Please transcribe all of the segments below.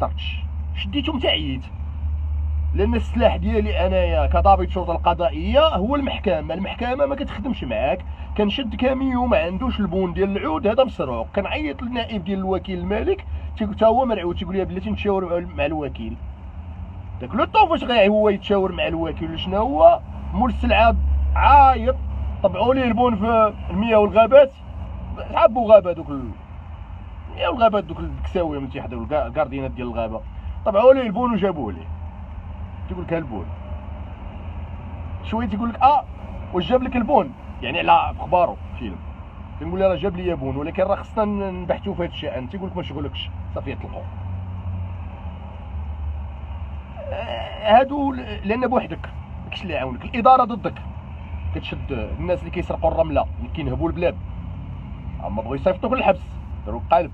اخترتش، شديتهم حتى عييت، لان السلاح ديالي انايا كضابط شرطه القضائيه هو المحكمه. المحكمه ما كتخدمش معاك. كنشد كاميو ما عندوش البون ديال العود، هذا مسروق. كنعيط للنائب ديال الوكيل الملك حتى هو مرعود، تيقول لي بلاتي نتشاور مع الوكيل. داك لو طون فاش هو يتشاور مع الوكيل شنو هو مول السلعه عايط طبعوا ليه البون في المياه والغابات، حبوا غابه دوك المياه والغابات دوك الكساويه من تيحضروا الكاردينات ديال الغابه، طبعوا ليه البون وجابوه ليه. تيقول لك البون شويه، تيقول لك واش جاب لك البون، يعني على اخبارو فيلم. كنقول له راه جاب لي بون، ولكن راه خصنا نبحثوا في هذا الشان. تيقول لك ما شغلكش صافي يطلقوا هادو، لان بوحدك ماكش اللي يعاونك، الاداره ضدك. كتشد الناس اللي كيسرقوا الرمله، اللي كينهبوا البلاد، اما بغاو يصيفطوك للحبس داروا قالب.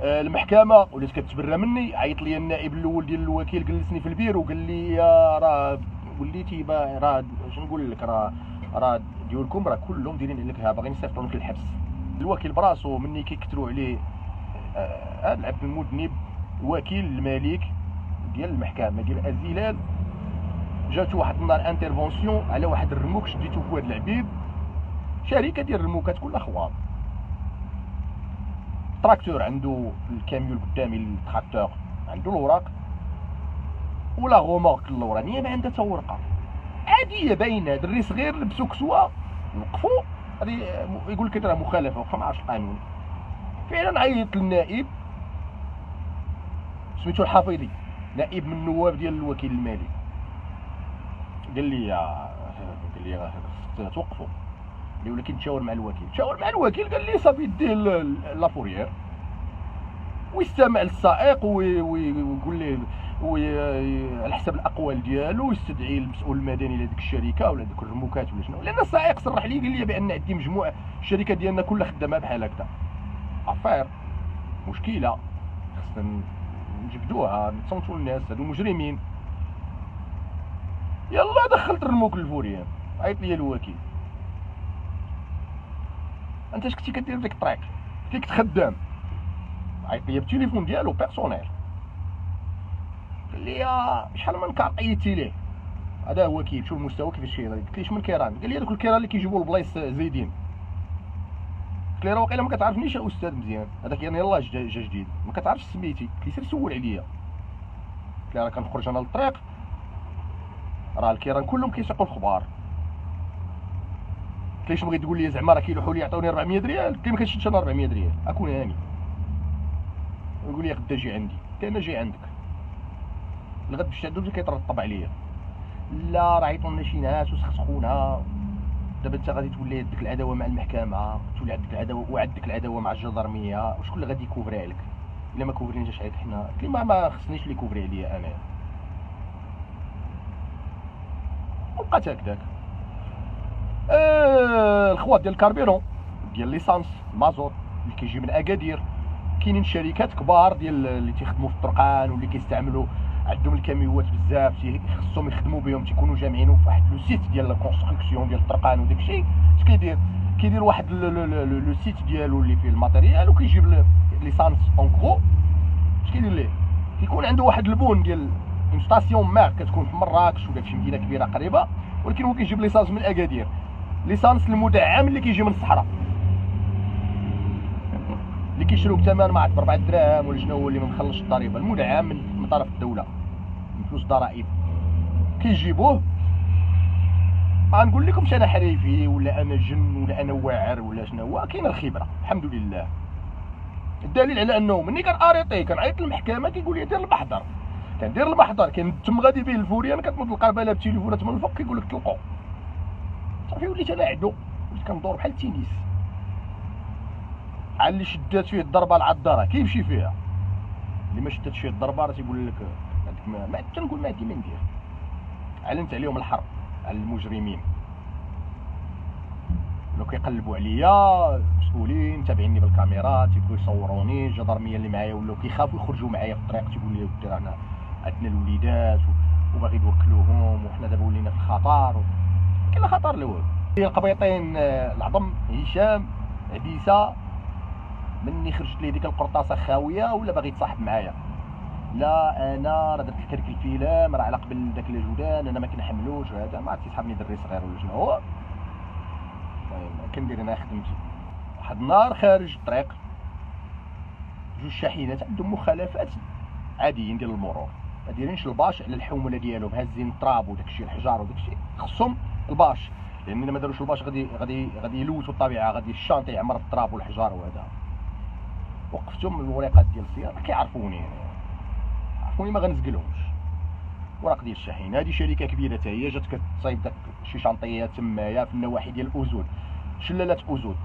المحكمه ولات كتبرى مني. عيط لي النائب الاول ديال الوكيل، جلسني في البيرو وقال لي راه وليتي راه شنو نقول لك، راه ديالكم راه كلهم دايرين عليك باغيين يصيفطوك للحبس. الوكيل براسو مني كيكثروا عليه العبد المذنب، وكيل الملك ديال المحكمه ديال الزلال، جاتو واحد النهار انترفونسيون على واحد الرموك شديتو في واد العبيد، شركه ديال الرموكات كلها خوار. تراكتور عنده الكاميون القدامي، التراكتور عنده الوراق، ولا غومورك اللورانيه ما عندها حتى ورقه عاديه باينه. دري صغير لبسو كسوه وقفوا، هذه يقول لك راه مخالفه وقف ما عرفش القانون. فعلا عيط للنائب سميتو الحفيظي، نائب من النواب ديال الوكيل المالي، قال لي توقفوا. قال لي ولكن تشاور مع الوكيل. تشاور مع الوكيل قال لي صافي ديه لافوريير ويستمع للسائق ويقول ليه على حسب الاقوال ديالو، ويستدعي المسؤول المدني لهذيك الشركه ولا ديك الرموكات ولا شنو. لان السائق صرح لي قال لي بان عندي مجموعه، الشركه ديالنا كلها خدامه بحال هكذا. افير مشكله خصنا نجبدوها، نتصنتوا الناس هادو مجرمين. يلا دخلت الرموك للفوريان. عيط لي الوكيل، انت اش كنتي كدير ديك الطريق؟ كنت خدام. عيط لي بالتليفون ديالو بيرسونيل، قال لي شحال من كار عيطتي ليه؟ هذا هو كيشوف المستوى كيفاش كاين. قلت ليه شمن كيران؟ قال لي هذوك الكيران اللي كيجيبوا البلايص زايدين. قلت ليه راه واقيلا ما كتعرفنيش يا استاذ مزيان، هذاك يعني يلاه جا جديد ما كتعرفش سميتي. قلت لي سير سول عليا. قلت ليه راه كنخرج انا للطريق، راه الكيران كلهم كيسيقوا الخبار. قلت ليه بغيت تقول لي زعما راه كيلوحوا لي يعطوني 400 ريال؟ قلت ليه ما كنشدش انا 400 ريال، اكون هاني. يقول لي غدا جي عندي. قلت له انا جاي عندك الغد باش تعدو كيترطب عليا. لا راه عيطوا لنا شي ناس وسخسخونا، دابا انت غادي تولي عندك العداوه مع المحكمه، تولي عندك العداوه وعندك العداوه مع الجدرميه، وشكون اللي غادي يكوفري عليك؟ الا ما كوفريناش عليك حنا. قلت لي ما خصنيش اللي يكوفري عليا انا. وبقات هكذاك. الخوات ديال الكاربيرون ديال ليسانس المازوت اللي كيجي من اكادير، كاينين شركات كبار ديال اللي تيخدموا في الطرقان واللي كيستعملوا عندهم الكاميوات بزاف، خصهم يخدموا بهم، تيكونوا جامعينهم في واحد لو سيت ديال لا كونستركسيون ديال الطرقان وداك الشيء. اش كيدير واحد لو سيت ديالو اللي فيه الماتيريال وكيجيب ليسانس اون كرو. اش كيدير ليه؟ كيكون عنده واحد البون ديال اون ستاسيون مار كتكون في مراكش ولا في شي مدينه كبيره قريبه، ولكن هو كيجيب ليسانس من اكادير، ليسانس المدعم اللي كيجي من الصحراء، اللي كيشروه بثمن ما عرف 4 دراهم ولا شنو هو، اللي ما مخلصش الضريبه، المدعم من طرف الدوله من فلوس الضرائب. كيجيبوه، ما نقول لكمش انا حريفي ولا انا جن ولا انا واعر ولا شنو هو، كاين الخبره الحمد لله. الدليل على انه مني كان اريطي كنعيط للمحكمه كيقول لي دير المحضر، كندير المحضر كنتم غادي به الفوريان، كتنوض القربله بتليفونات من الفوق كيقول لك طلقوا. صافي وليت انا عدو، وليت كندور بحال التنس، على اللي شدات فيه الضربه العذاره كيمشي فيها، اللي ما شداتش فيه الضربه راه تيقول لك هذيك ما تنقول ما عندي ما ندير. اعلنت عليهم الحرب على المجرمين، ولاو كيقلبوا عليا مسؤولين تابعيني بالكاميرا تيبغيو يصوروني، الجدرميه اللي معايا ولاو كيخافوا يخرجوا معايا في الطريق، تيقول لي ودي رانا عندنا الوليدات وباغي نوكلوهم وحنا دابا ولينا في الخطر. كاين لا خطر لا والو. القبيطين العظم هشام عبيسه، مني خرجت ليه ديك القرطاسه خاويه ولا باغي يتصاحب معايا، لا انا راه درت لك هذاك الفيلم راه على قبل داك الجودان انا ما كنحملوش هذا، ما عرفتش صحابني دري صغير ولا شنو هو. المهم كندير انا خدمتي. واحد النهار خارج الطريق جوج شاحنات عندهم مخالفات عاديين ديال المرور، ما دايرينش الباش على الحومله ديالهم، هازين التراب وداك الشيء الحجار وداك الشيء، خصهم الباش، لان الا ما داروش الباش غادي يلوثوا الطبيعه، غادي الشانطي يعمر التراب والحجار وهذا. وقفتهم الوريقات ديال السياره كيعرفوني عرفوني ما غنزقلهمش. وراق ديال الشاحنه هذه شركه كبيره حتى هي جات كتصايب داك شي شانطيات تمايا في النواحي ديال اوزود، شلاله اوزود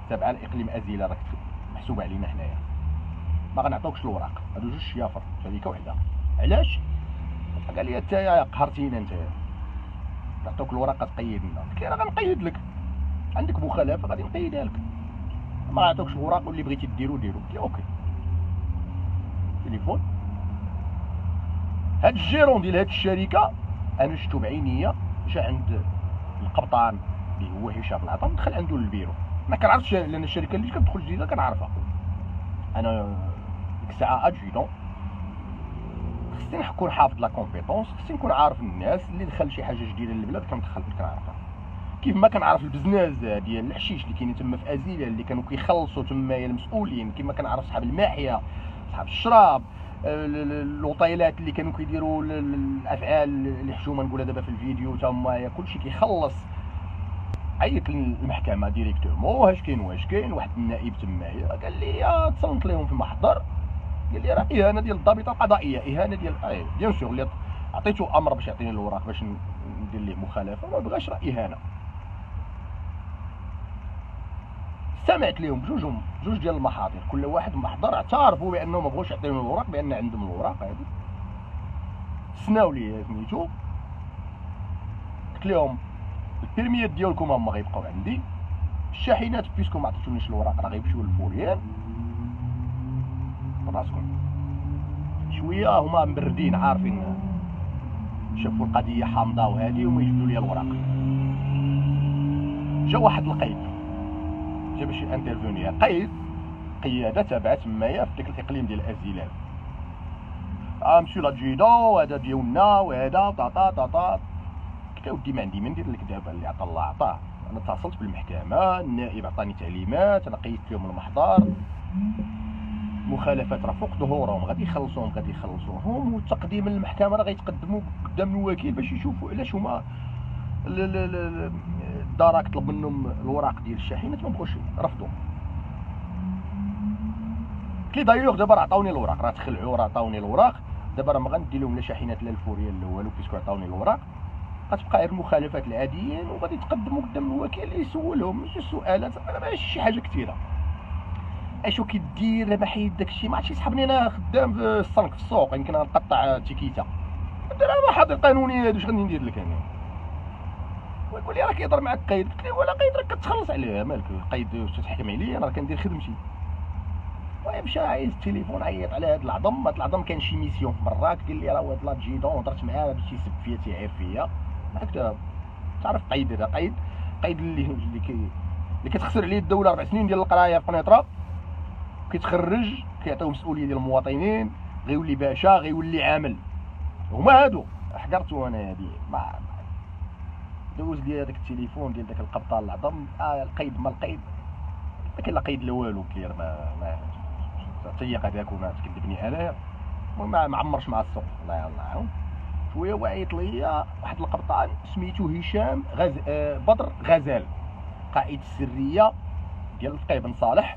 تابعه لاقليم ازيله، راك محسوبه علينا حنايا. ما غنعطوكش الوراق، هادو جوج شيافر شركه وحده. علاش؟ قال لي انت قهرتينا، انت نعطوك الوراق تقيد لنا. قلت له راه غنقيد لك، عندك مخالفه غادي نقيدها لك، ما عطوكش الوراق واللي بغيتي ديرو ديرو. قلت له اوكي. تليفون هاد الجيرون ديال هاد الشركه انا شفتو بعينيا، جا عند القبطان اللي هو هشام العطام، دخل عنده للبيرو. ما كنعرفش لان الشركه اللي كتدخل جديده كنعرفها انا ديك الساعه ادجيدون. خصني نكون حافظ لا كومبيتونس، خصني نكون عارف الناس اللي دخل شي حاجه جديده للبلاد كنعرفها، كيف ما كنعرف البزناز ديال الحشيش اللي كاينين تما في ازيله اللي كانوا كيخلصوا تمايا المسؤولين، كيما كنعرف صحاب الماحيه صحاب الشراب، الاوطيلات اللي كانوا كيديروا الافعال اللي حشومه نقولها دابا في الفيديو تما كلشي كيخلص. عيط للمحكمه ديريكتومون واش كاين واحد النائب تمايا قال لي تصنت لهم في المحضر، قال لي راه اهانه ديال الضابطه القضائيه، اهانه ديال بيان سور اللي عطيتو امر باش يعطيني الوراق باش ندير ليه مخالفه ما بغاش، راه اهانه. استمعت لهم بجوجهم، جوج ديال المحاضر كل واحد محضر اعترفوا بانه ما بغوش يعطيوني الوراق، بان عندهم الوراق هذه. سناو لي سميتو، قلت لهم البيرميات ديالكم هما غيبقاو عندي، الشاحنات بيسكو ما عطيتونيش الوراق راه غيمشيو للفوريان براسكم. شويه هما مبردين عارفين، شافوا القضيه حامضه وهذه وما يجبدوا لي الوراق. جا واحد القيد جا باش انترفوني، قيد قياده تابعه تمايا في ديك الاقليم ديال ازيلان. مسيو لادجيدون هذا ديالنا وهذا طاطا طاطا. قلت له ودي ما عندي ما ندير لك دابا، اللي عطا الله عطاه. انا اتصلت بالمحكمه، النائب عطاني تعليمات، انا قيدت لهم المحضر، مخالفات راه فوق ظهورهم غادي يخلصوهم والتقديم للمحكمه راه غيتقدموا قدام الوكيل باش يشوفوا علاش هما الدراك طلب منهم الوراق ديال الشاحنات ما بغوش، رفضوا. كي دايوغ دابا راه عطاوني الوراق، راه تخلعوا راه عطاوني الوراق، دابا راه ما غندي لهم لا شاحنات لا الفوريه لا والو، بيسكو عطاوني الوراق غتبقى غير المخالفات العاديين وغادي يتقدموا قدام الوكيل يسولهم ماشي سؤالات، ماشي شي حاجه كثيره. اشو كدير ما حيد داكشي، ما عرفتش يسحبني انا خدام في الصنك في السوق، يمكن غنقطع تيكيتا دير محاضر قانوني هادو اش غادي ندير لك انا. ويقول لي راه كيهضر معاك قيد، قلت له ولا قيد راك كتخلص عليه، مالك القيد واش تحكم عليا، انا راه كندير خدمتي. ويمشى عايز التليفون عيط على هاد العظم، هاد العظم كان شي ميسيون مرات قال لي راه هاد لادجيدون هضرت معاه باش يسب فيا تيعير فيا، هكذا تعرف قيد هذا قيد اللي كتخسر عليه الدوله 4 سنين ديال القرايه في قنيطره، كيتخرج كيعطيو مسؤوليه ديال المواطنين، غيولي باشا غيولي عامل. هما هادو حقرتو انا هادي ما دوز لي هذاك التليفون ديال داك القبطان العظم، القيد ما القيد ما كاين لا قيد لا والو كلير، ما تيق هذاك وما تكذبني انايا. المهم ما عمرش مع السوق الله يعاون. شويه وعيط ليا واحد القبطان سميتو هشام بدر غزال، قائد السريه ديال الفقيه بن صالح.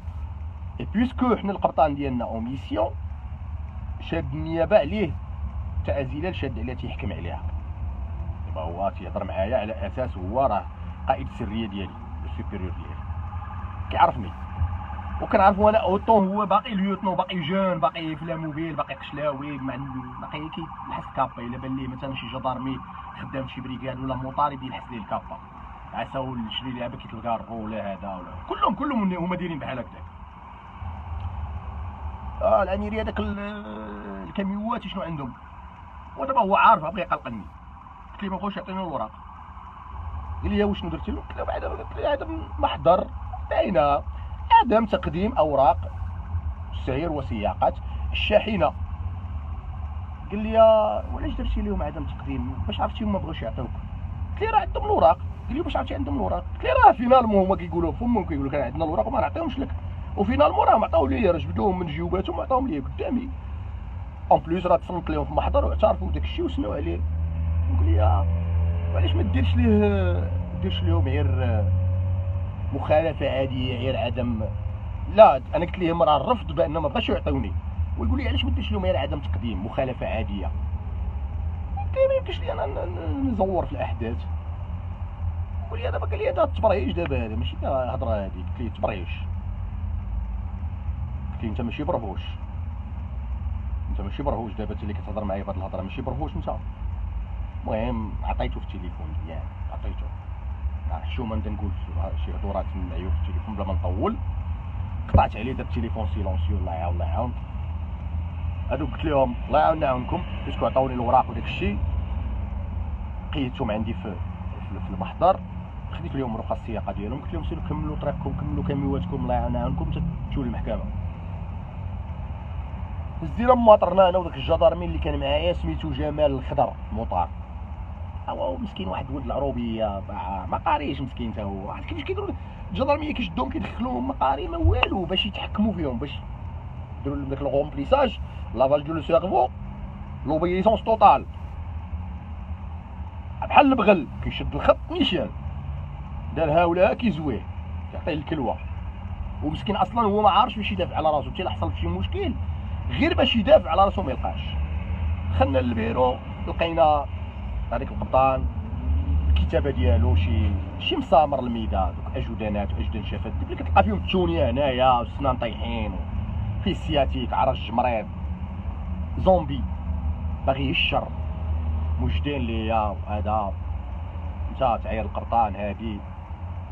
اي بيسكو حنا القبطان ديالنا او ميسيون شاد النيابه عليه تاع ازيلال، شاد عليها تيحكم عليها، دابا هو تيهضر معايا على اساس هو راه قائد السريه ديالي السوبيريور ديالي، كيعرفني وكنعرفو انا اوطون هو باقي ليوتنون، باقي جون، باقي في لاموبيل، باقي قشلاوي، باقي كيلحس كابا. الا بان ليه مثلا شي جدارمي خدام شي بريكاد ولا موطاري يلحس ليه الكابا، عساو نشري لعبه كيتلقى الرو ولا هذا ولا كلهم هما دايرين بحال هكذا. الاميري هذاك الكاميوات شنو عندهم، ودابا هو عارف بغى يقلقني. قلت لي ما بغاوش يعطيني الوراق، قال لي واش درتي له؟ قلت له بعدا قلت له هذا محضر باينه عدم تقديم اوراق سير وسياقات الشاحنه قال لي وعلاش درتي لهم عدم تقديم؟ باش عرفتي هما بغاوش يعطيوك. قلت ليه راه عندهم الوراق. قال لي باش عرفتي عندهم الوراق؟ قلت ليه راه فينالمون هما كيقولوا فمهم كيقولوا كان عندنا الوراق وما نعطيهمش لك، وفينالمون راهم عطاو لي جبدوهم من جيوباتهم وعطاوهم لي قدامي. اون بليس راه تصنت لهم في المحضر واعترفوا بداك الشيء وسناو عليه. قال لي وعلاش ما ديرش لهم غير مخالفه عاديه، غير عدم. لا انا قلت لهم راه الرفض بان ما بغاش يعطيوني، ويقول لي علاش ما ديرش لهم غير عدم تقديم مخالفه عاديه. قلت له ما يمكنش لي انا نزور في الاحداث. قال لي دابا، قال لي هذا تبريش دابا، هذا ماشي هضره هذه. قلت لي تبريش. قلت لي انت ماشي برهوش، انت ماشي برهوش دابا انت اللي كتهضر معايا بهاد الهضره، ماشي برهوش انت. المهم عطيته في التليفون ديالي، عطيته شو ما نقول شي هضورات من العيوب في التليفون بلا ما نطول. قطعت عليه دابا التليفون سيلونسيو. الله يعاون الله يعاون. هادوك قلت لهم الله يعاون يعاونكم، باسكو عطاوني الوراق وداك الشيء قيدتهم عندي في المحضر، خديت لهم رخص السياقه ديالهم، قلت لهم سيروا كملوا طريقكم، كملوا كاميواتكم، الله يعاون يعاونكم تمشيو للمحكمه. هزينا مواطرنا انا وداك الجدرمي اللي كان معايا سميتو جمال الخضر موطار. هو مسكين واحد ولد العروبيه ما قاريش مسكين تا هو. كيفاش كيديروا الجدرميه كيشدوهم كيدخلوهم ما قاري ما والو باش يتحكموا فيهم، باش يديروا لهم داك الغومبليساج لافاج دو لو سيرفو لوبيسونس توتال بحال البغل. كيشد الخط نيشان دارها ولا كيزويه كيعطيه الكلوه، ومسكين اصلا هو ما عارفش باش يدافع على راسو. حتى الا حصل شي مشكل غير باش يدافع على راسو ما يلقاش. دخلنا للبيرو لقينا هذيك القبطان الكتابه ديالو شي مسامر الميدا، دوك اجودانات واجدان شفات اللي كتلقى فيهم التونيه هنايا والسنان طايحين في السياتيك عرج مريض زومبي باغي يشر مجدين ليا. هذا انت تعير القبطان هادي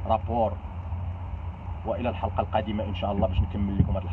رابور. والى الحلقه القادمه ان شاء الله باش نكمل لكم هذا